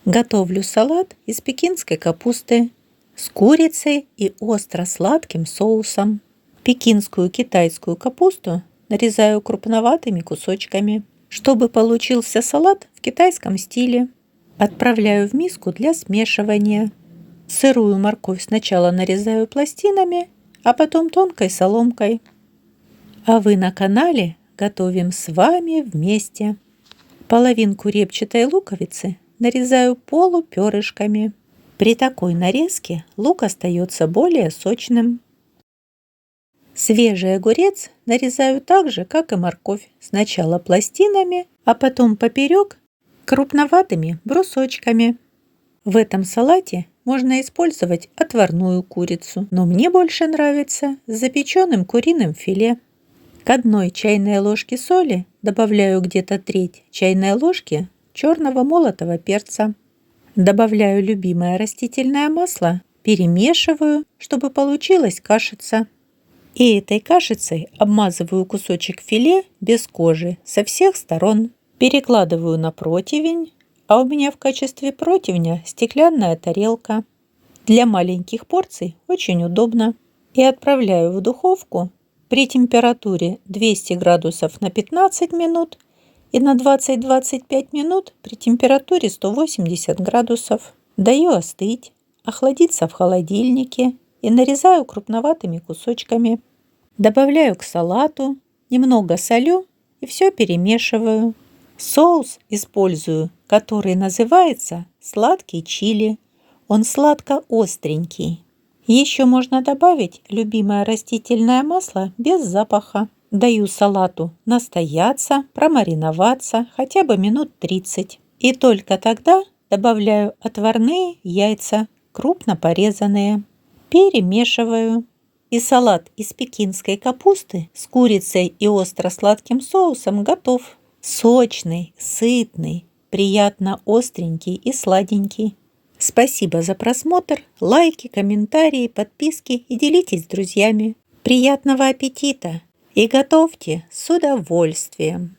Готовлю салат из пекинской капусты с курицей и остро-сладким соусом. Пекинскую китайскую капусту нарезаю крупноватыми кусочками. Чтобы получился салат в китайском стиле, отправляю в миску для смешивания. Сырую морковь сначала нарезаю пластинами, а потом тонкой соломкой. А вы на канале готовим с вами вместе. Половинку репчатой луковицы нарезаю полуперышками. При такой нарезке лук остается более сочным. Свежий огурец нарезаю так же, как и морковь. Сначала пластинами, а потом поперек крупноватыми брусочками. В этом салате можно использовать отварную курицу, но мне больше нравится с запеченным куриным филе. К 1 чайной ложке соли добавляю где-то треть чайной ложки черного молотого перца. Добавляю любимое растительное масло, перемешиваю, чтобы получилась кашица. И этой кашицей обмазываю кусочек филе без кожи со всех сторон. Перекладываю на противень, а у меня в качестве противня стеклянная тарелка. Для маленьких порций очень удобно. И отправляю в духовку при температуре 200 градусов на 15 минут и на 20-25 минут при температуре 180 градусов. Даю остыть, охладиться в холодильнике и нарезаю крупноватыми кусочками. Добавляю к салату, немного солю и все перемешиваю. Соус использую, который называется сладкий чили. Он сладко-остренький. Еще можно добавить любимое растительное масло без запаха. Даю салату настояться, промариноваться хотя бы минут 30. И только тогда добавляю отварные яйца, крупно порезанные. Перемешиваю. И салат из пекинской капусты с курицей и остро-сладким соусом готов. Сочный, сытный, приятно остренький и сладенький. Спасибо за просмотр, лайки, комментарии, подписки и делитесь с друзьями. Приятного аппетита! И готовьте с удовольствием!